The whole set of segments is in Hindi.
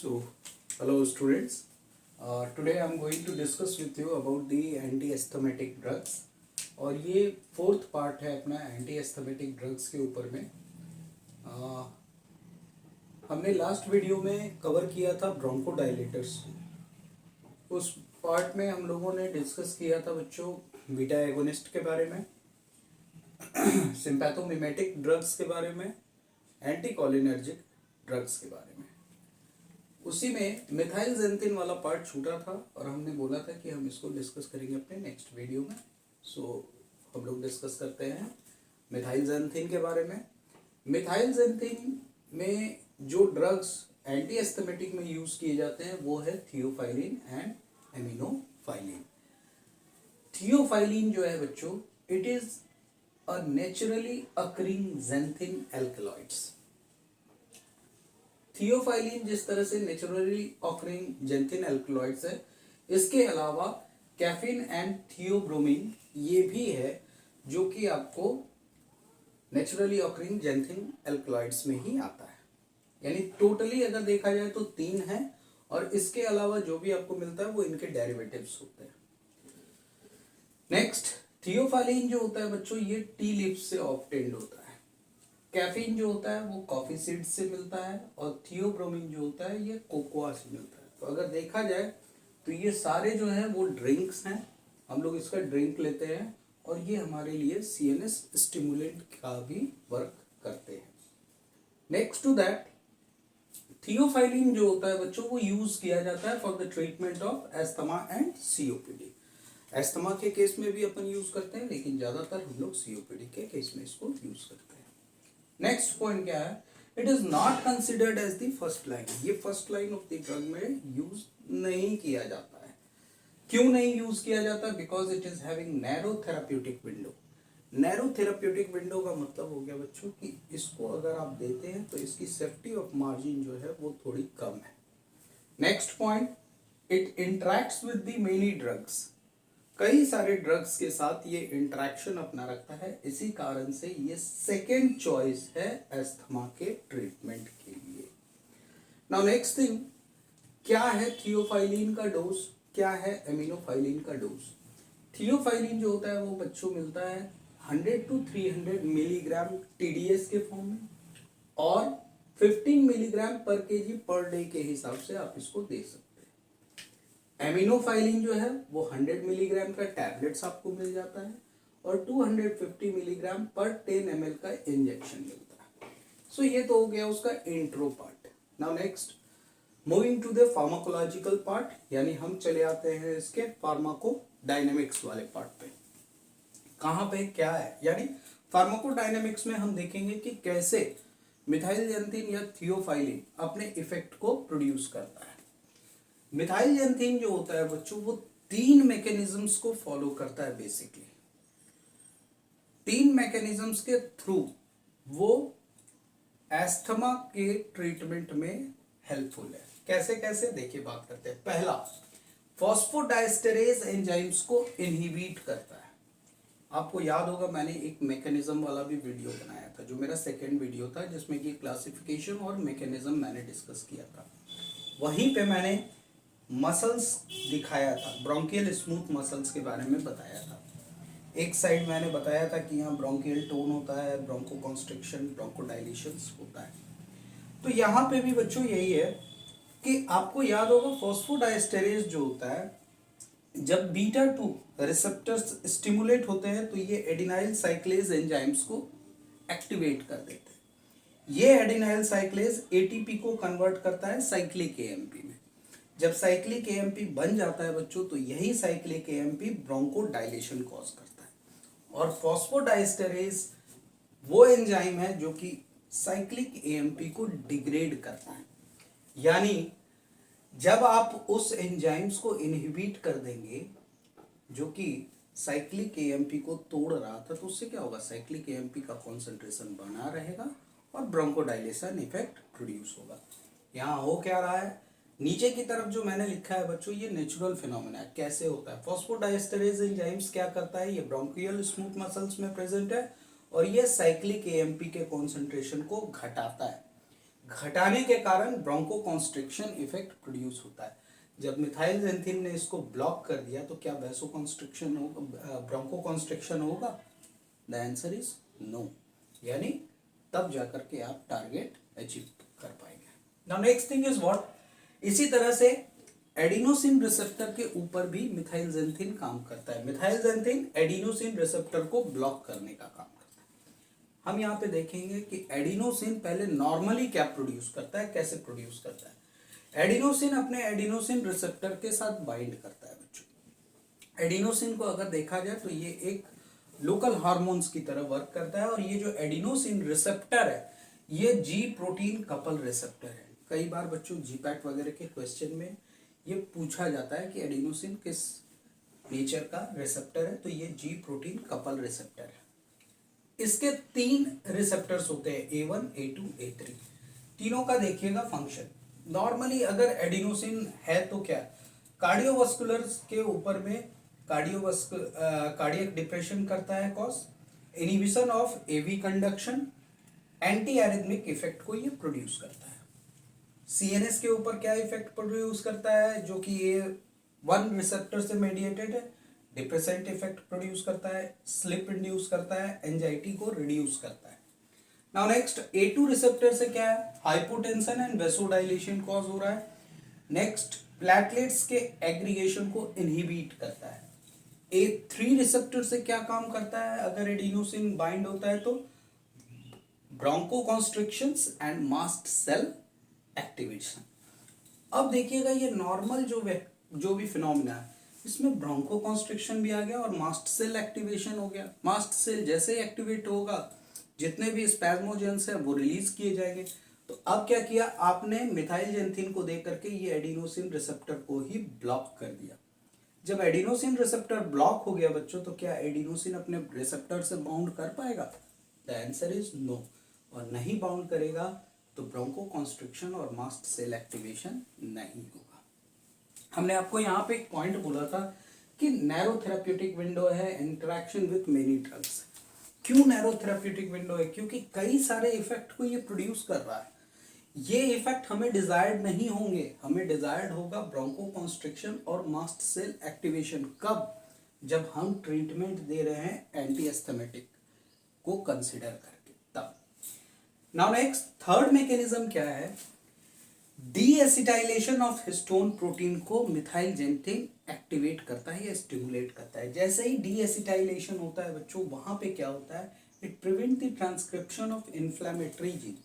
So, hello students. Today I am going to discuss with you about the anti-asthmatic drugs. और ये फोर्थ पार्ट है अपना एंटी एस्थमेटिक ड्रग्स के ऊपर में. हमने लास्ट वीडियो में कवर किया था ब्रोंकोडायलेटर्स. उस पार्ट में हम लोगों ने डिस्कस किया था बच्चों बीटा एगोनिस्ट के बारे में, सिंपैथोमिमेटिक ड्रग्स के बारे में, एंटी कोलिनर्जिक ड्रग्स के बारे में. उसी में मिथाइलजेंथिन वाला पार्ट छूटा था और हमने बोला था कि हम इसको डिस्कस करेंगे अपने नेक्स्ट वीडियो में. सो हम लोग डिस्कस करते हैं मिथाइलजेंथिन के बारे में. मिथाइलजेंथिन में जो ड्रग्स एंटी एस्थमेटिक में यूज किए जाते हैं वो है थियोफाइलिन एंड एमिनोफाइलिन. थियोफाइलिन जो है बच्चों, it is a naturally occurring xanthine alkaloids. Theophylline जिस तरह से नेचुरली ऑकरिंग जेंथिन एल्कलॉइड्स है, इसके अलावा कैफीन एंड थियोब्रोमीन ये भी है जो कि आपको नेचुरली ऑकरिंग जेंथिन एल्कलॉइड्स में ही आता है. यानी टोटली अगर देखा जाए तो 3 है और इसके अलावा जो भी आपको मिलता है वो इनके डेरिवेटिव्स होते हैं. नेक्स्ट, थियोफाइलिन जो होता है बच्चों, ये टी लीव्स से ऑब्टेन्ड होता है. कैफीन जो होता है वो कॉफी सीड्स से मिलता है और थियोब्रोमीन जो होता है ये कोकोआ से मिलता है. तो अगर देखा जाए तो ये सारे जो है वो ड्रिंक्स हैं. हम लोग इसका ड्रिंक लेते हैं और ये हमारे लिए सीएनएस स्टिमुलेंट का भी वर्क करते हैं. नेक्स्ट टू दैट, थियोफाइलिन जो होता है बच्चों वो यूज किया जाता है for the treatment of asthma and COPD. Asthma के केस में भी अपन यूज करते हैं, लेकिन ज्यादातर हम लोग सीओपीडी के केस में इसको यूज करते हैं. नेक्स्ट पॉइंट क्या है, it is not considered as the first line. ये first line of the drug में यूज नहीं किया जाता है. क्यों नहीं यूज किया जाता? Because it is having narrow therapeutic window. Narrow therapeutic window का मतलब हो गया बच्चों कि इसको अगर आप देते हैं तो इसकी सेफ्टी ऑफ मार्जिन जो है वो थोड़ी कम है. Next point, it interacts with the many drugs. कई सारे ड्रग्स के साथ ये इंटरेक्शन अपना रखता है. इसी कारण से ये सेकेंड चॉइस है एस्थमा के ट्रीटमेंट के लिए. नाउ नेक्स्ट थिंग, क्या है थियोफाइलिन का डोज, क्या है एमिनोफाइलिन का डोज. थियोफाइलिन जो होता है वो बच्चों मिलता है 100 to 300 मिलीग्राम टीडीएस के फॉर्म में और 15 मिलीग्राम पर केजी पर डे के हिसाब से आप इसको दे सकते हैं. एमिनोफाइलिन जो है वो 100 मिलीग्राम का टैबलेट्स आपको मिल जाता है और 250 मिलीग्राम पर 10 ml का इंजेक्शन मिलता है. सो ये तो हो गया उसका intro part. Now next, moving to the pharmacological part, यानी हम चले आते हैं इसके फार्माकोडायनेमिक्स वाले पार्ट पे. कहाँ पे क्या है, यानी फार्माकोडायनेमिक्स में हम देखेंगे कि कैसे मिथाइलजेंथिन या थियोफाइलिन अपने इफेक्ट को प्रोड्यूस करता है. मिथाइलजेंथिन जो होता है बच्चों वो 3 मैकेनिज्म्स को फॉलो करता है. बेसिकली 3 मैकेनिज्म्स के थ्रू वो एस्थमा के ट्रीटमेंट में हेल्पफुल है. कैसे कैसे देखिए बात करते हैं. पहला, फॉस्फोडाइस्टरेज एंजाइम्स को इनहिबिट करता है. आपको याद होगा मैंने एक मैकेनिज्म वाला भी वीडियो बनाया था जो मेरा सेकेंड वीडियो था, जिसमें कि क्लासिफिकेशन और मैकेनिज्म मैंने डिस्कस किया था. वहीं पे मैंने मसल्स दिखाया था, ब्रोंकियल स्मूथ मसल्स के बारे में बताया था. एक साइड मैंने बताया था कि यहाँ ब्रोंकियल टोन होता है, ब्रोंको कॉन्स्ट्रिक्शन, ब्रोंकोडाइलेशन होता है. तो यहाँ पे भी बच्चों यही है कि आपको याद होगा फॉस्फोडाइस्टेरेज जो होता है, जब बीटा 2 रिसेप्टर्स स्टिमुलेट होते हैं तो ये एडिनाइल साइक्लेज एंजाइम्स को एक्टिवेट कर देते हैं. ये एडिनाइल साइक्लेज एटीपी को कन्वर्ट करता है साइक्लिक एएमपी में. जब साइक्लिक एएमपी बन जाता है बच्चों तो यही साइक्लिक एएमपी ब्रोंकोडाइलेशन कॉज करता है. और फॉस्फोडाइस्टरेज वो एंजाइम है जो कि साइक्लिक एएमपी को डिग्रेड करता है. यानी जब आप उस एंजाइम्स को इनहिबिट कर देंगे जो कि साइक्लिक एएमपी को तोड़ रहा था, तो उससे क्या होगा, साइक्लिक एएमपी का कॉन्सेंट्रेशन बना रहेगा और ब्रोंकोडाइलेशन इफेक्ट प्रोड्यूस होगा. यहाँ हो क्या रहा है, नीचे की तरफ जो मैंने लिखा है बच्चों ये नेचुरल फिनोमेना कैसे होता है. फॉस्फोडाइस्टरेज एंजाइम्स क्या करता है, ये ब्रोंकियल स्मूथ मसल्स में प्रेजेंट है और ये साइक्लिक एएमपी के कॉन्सेंट्रेशन को घटाता है. घटाने के कारण ब्रोंकोकॉन्स्ट्रिक्शन इफेक्ट प्रोड्यूस होता है। जब मिथाइलजेंथिन ने इसको ब्लॉक कर दिया तो क्या वैसोकॉन्स्ट्रिक्शन होगा, ब्रोंकोकॉन्स्ट्रिक्शन होगा? द आंसर इज नो, यानी तब जाकर के आप टारगेट अचीव कर पाएंगे। Now next thing is what, इसी तरह से एडिनोसिन रिसेप्टर के ऊपर भी मिथाइलजेंथिन काम करता है। मिथाइलजेंथिन एडिनोसिन रिसेप्टर को ब्लॉक करने का काम करता है। हम यहाँ पे देखेंगे कि एडिनोसिन पहले नॉर्मली क्या प्रोड्यूस करता है, कैसे प्रोड्यूस करता है। एडिनोसिन अपने एडिनोसिन रिसेप्टर के साथ बाइंड करता है बच्चों। एडिनोसिन को अगर देखा जाए तो ये एक लोकल हार्मोन्स की तरह वर्क करता है, और ये जो एडिनोसिन रिसेप्टर है ये जी प्रोटीन कपल रिसेप्टर है। कई बार बच्चों जीपैट वगैरह के क्वेश्चन में ये पूछा जाता है कि एडिनोसिन किस नेचर का रिसेप्टर है, तो ये जी प्रोटीन कपल रिसेप्टर है। इसके 3 रिसेप्टर्स होते हैं, A1, A2, A3। तीनों का देखिएगा फंक्शन। नॉर्मली अगर एडिनोसिन है तो क्या, कार्डियोवास्कुलर के ऊपर में कार्डियक डिप्रेशन करता है cause, inhibition of AV conduction, anti arrhythmic effect को ये प्रोड्यूस करता है। सीएनएस के ऊपर क्या इफेक्ट प्रोड्यूस करता है, जो कि ये 1 रिसेप्टर से मेडिएटेड है, डिप्रेसेंट इफेक्ट प्रोड्यूस करता है, स्लिप इंड्यूस करता है, एंजाइटी को रिड्यूस करता है। नाउ नेक्स्ट A2 रिसेप्टर से क्या है, हाइपोटेंशन एंड वेसोडाइलेशन कॉज हो रहा है। नेक्स्ट प्लेटलेट्स के एग्रीगेशन को इनहिबिट करता है। A3 रिसेप्टर से क्या काम करता है, अगर एडिनोसिन बाइंड होता है तो ब्रोंकोकॉन्स्ट्रिक्शंस एंड मास्ट सेल एक्टिवेशन। अब देखिएगा ये नॉर्मल जो भी फिनोमिना है इसमें ब्रोंकोकॉन्स्ट्रिक्शन भी आ गया और मास्ट सेल एक्टिवेशन हो गया। मास्ट सेल जैसे ही एक्टिवेट होगा जितने भी स्पैज्मोजेंस है वो रिलीज किए जाएंगे। तो अब क्या किया आपने, मिथाइलजेंथिन को देख करके ये एडिनोसिन रिसेप्टर को ही ब्लॉक कर दिया। जब एडिनोसिन रिसेप्टर ब्लॉक हो गया बच्चों तो क्या एडिनोसिन अपने रिसेप्टर से बाउंड कर पाएगा? The answer is no. और नहीं बाउंड करेगा तो ब्रोंकोकॉन्स्ट्रिक्शन और मास्ट सेल एक्टिवेशन नहीं होगा। हमने आपको यहाँ पे एक पॉइंट बोला था कि नैरो थेराप्यूटिक विंडो है इंटरेक्शन विथ मेनी ड्रग्स। क्यों नैरो थेराप्यूटिक विंडो है? क्योंकि कई सारे इफेक्ट को ये प्रोड्यूस कर रहा है। ये इफेक्ट हमें डिजायर्ड नहीं होंगे, हमें डिजायर्ड होगा ब्रोंकोकॉन्स्ट्रिक्शन और मास्ट सेल एक्टिवेशन। कब? जब हम ट्रीटमेंट दे रहे हैं एंटी एस्थेमेटिक को कंसिडर करके, तब। नाउ नेक्स्ट थर्ड मैकेनिज्म क्या है, डीएसिटाइलेशन ऑफ हिस्टोन प्रोटीन को मिथाइलजेंथिन एक्टिवेट करता है या स्टिमुलेट करता है। जैसे ही डीएसिटाइलेशन होता है बच्चों, वहां पे क्या होता है, it prevent the transcription of inflammatory gene.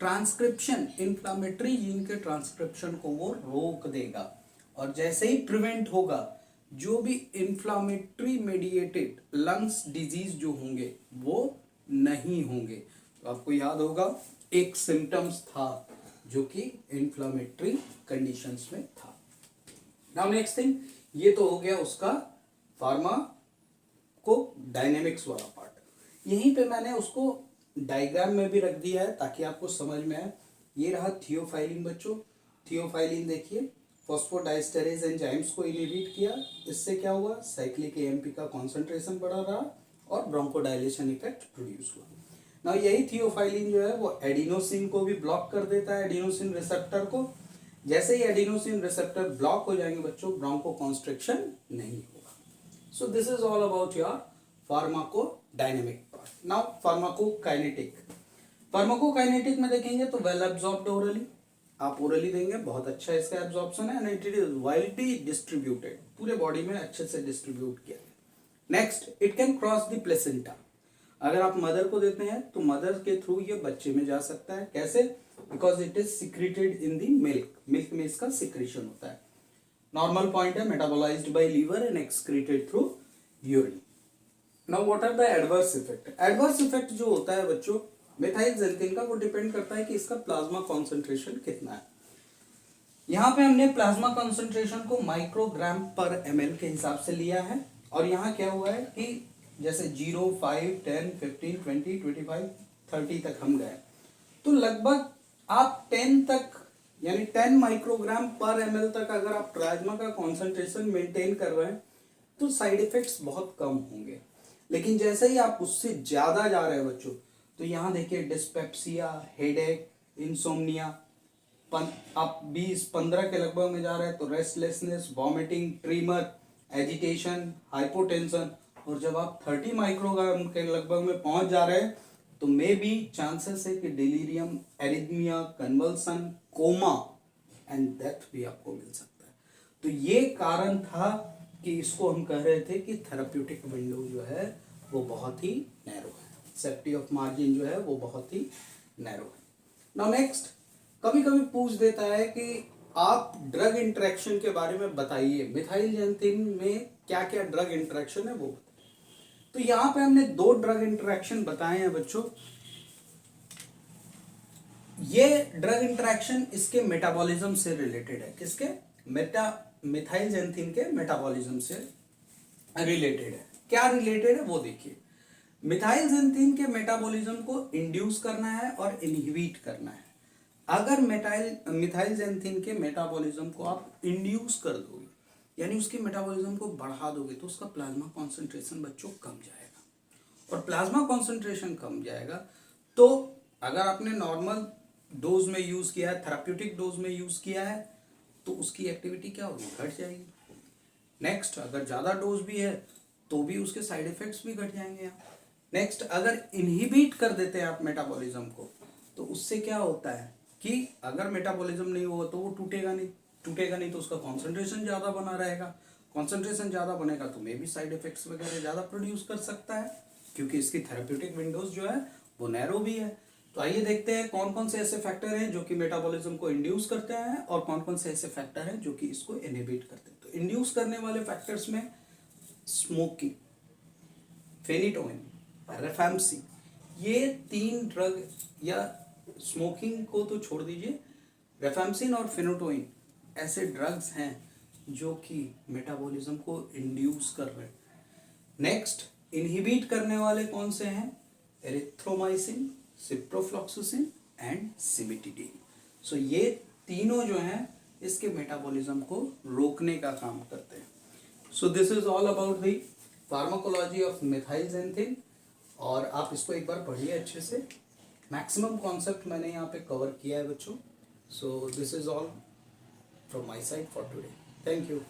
Transcription, inflammatory gene के ट्रांसक्रिप्शन को वो रोक देगा, और जैसे ही प्रिवेंट होगा जो भी इन्फ्लेमेटरी मेडिएटेड लंग्स डिजीज जो होंगे वो नहीं होंगे। तो आपको याद होगा एक सिम्टम्स था जो कि इन्फ्लेमेटरी कंडीशंस में था। नाउ नेक्स्ट थिंग, ये तो हो गया उसका फार्मा को डायनेमिक्स वाला पार्ट। यहीं पे मैंने उसको डायग्राम में भी रख दिया है ताकि आपको समझ में आए। ये रहा थियोफाइलिन बच्चों। थियोफाइलिन देखिए, फॉस्फोडाइस्टरेज एंजाइम्स को इनहिबिट किया, इससे क्या हुआ, साइक्लिक एएमपी का कॉन्सेंट्रेशन बढ़ा रहा और ब्रोंकोडाइलेशन इफेक्ट प्रोड्यूस हुआ। ना यही थियोफाइलिन जो है वो एडिनोसिन को भी ब्लॉक कर देता है, एडिनोसिन रिसेप्टर को। जैसे ही एडिनोसिन रिसेप्टर ब्लॉक हो जाएंगे बच्चों, ब्रोंकोकॉन्स्ट्रिक्शन नहीं होगा। So this is all about your pharmacodynamic part. Now pharmacokinetic. Pharmacokinetic में देखेंगे तो वेल एब्जॉर्ब्ड ओरली, आप ओरली देंगे बहुत अच्छा इसका एब्जॉर्प्शन है, and it is widely distributed, पूरे बॉडी में अच्छे से डिस्ट्रीब्यूट किया गया। Next, it can cross the placenta. अगर आप मदर को देते हैं तो मदर के थ्रू ये बच्चे में जा सकता है। कैसे? Because it is secreted in the milk, milk में इसका सिक्रेशन होता है। नॉर्मल पॉइंट है, metabolised by liver and excreted through urine. Now what are the adverse effect? Adverse effect जो होता है बच्चों मिथाइलजेंथिन का, वो डिपेंड करता है कि इसका प्लाज्मा कॉन्सेंट्रेशन कितना है। यहाँ पे हमने प्लाज्मा कॉन्सेंट्रेशन को माइक्रोग्राम पर ml के हिसाब से लिया है, और यहाँ क्या हुआ है कि जैसे 0, 5, 10, 15, 20, 25, 30 तक हम गए, तो लगभग आप 10 तक यानी 10 माइक्रोग्राम पर ml तक अगर आप प्लाज्मा का कॉन्सेंट्रेशन मेंटेन कर रहे हैं तो साइड इफेक्ट्स बहुत कम होंगे। लेकिन जैसे ही आप उससे ज्यादा जा रहे हैं बच्चों, तो यहाँ देखिए डिस्पेप्सिया, हेडेक, इंसोम्निया, आप 20-15 के लगभग में जा रहे हैं तो restlessness, vomiting, trimmer, agitation, hypotension, और जब आप 30 माइक्रोग्राम के लगभग में पहुंच जा रहे हैं तो मे बी चांसेस है कि delirium, arrhythmia, convulsion, coma and death भी आपको मिल सकता है। तो ये कारण था कि इसको हम कह रहे थे कि थेराप्यूटिक विंडो जो है वो बहुत ही नैरो है, सेफ्टी ऑफ मार्जिन जो है वो बहुत ही नैरो है। नाउ नेक्स्ट, कभी कभी पूछ देता है कि आप ड्रग इंटरेक्शन के बारे में बताइए, मिथाइल जेंथिन में क्या क्या ड्रग इंटरेक्शन है वो। तो यहां पे हमने 2 ड्रग इंटरेक्शन बताए हैं बच्चों। ये ड्रग इंटरेक्शन इसके मेटाबॉलिज्म से रिलेटेड है। किसके? मिथाइल जेंथिन के मेटाबॉलिज्म से रिलेटेड है। क्या रिलेटेड है वो देखिए। मिथाइल जेंथिन के मेटाबॉलिज्म को इंड्यूस करना है और इनहिबिट करना है। अगर मिथाइल जेंथिन के मेटाबॉलिज्म को आप इंड्यूस कर दोगे, यानी उसके मेटाबॉलिज्म को बढ़ा दोगे, तो उसका प्लाज्मा कॉन्सेंट्रेशन बच्चों कम जाएगा, और प्लाज्मा कॉन्सेंट्रेशन कम जाएगा तो अगर आपने नॉर्मल डोज में यूज किया है, थेराप्यूटिक डोज में यूज किया है, तो उसकी एक्टिविटी क्या होगी? घट जाएगी। नेक्स्ट, अगर ज्यादा डोज भी है तो भी उसके साइड इफेक्ट्स भी घट जाएंगे। नेक्स्ट, अगर इनहिबिट कर देते हैं आप मेटाबॉलिज्म को, तो उससे क्या होता है कि अगर मेटाबॉलिज्म नहीं होगा तो वो टूटेगा नहीं तो उसका कॉन्सेंट्रेशन ज्यादा बना रहेगा। कॉन्सेंट्रेशन ज्यादा बनेगा तो मे भी साइड इफेक्ट्स वगैरह ज्यादा प्रोड्यूस कर सकता है, क्योंकि इसकी थेराप्यूटिक विंडोज जो है वो नैरो भी है। तो आइए देखते हैं कौन कौन से ऐसे फैक्टर हैं जो कि मेटाबॉलिज्म को इंड्यूस करते हैं और कौन कौन से ऐसे फैक्टर हैं जो कि इसको इनहिबिट करते हैं। तो इंड्यूस करने वाले फैक्टर्स में स्मोकिंग, फेनिटोइन, रेफेम्सिन, ये 3 ड्रग, या स्मोकिंग को तो छोड़ दीजिए, रेफेम्सिन और फेनिटोइन ऐसे ड्रग्स हैं जो कि मेटाबॉलिज्म को इंड्यूस कर रहे हैं। नेक्स्ट, इनहिबिट करने वाले कौन से हैं? Erythromycin, ciprofloxacin and cimetidine. So ये तीनों जो हैं इसके मेटाबॉलिज्म को रोकने का काम करते हैं। So this is all about the pharmacology of methyl xanthine, और आप इसको एक बार पढ़िए अच्छे से। मैक्सिमम कॉन्सेप्ट मैंने यहाँ पे कवर किया है बच्चों। So this is all from my side for today. Thank you.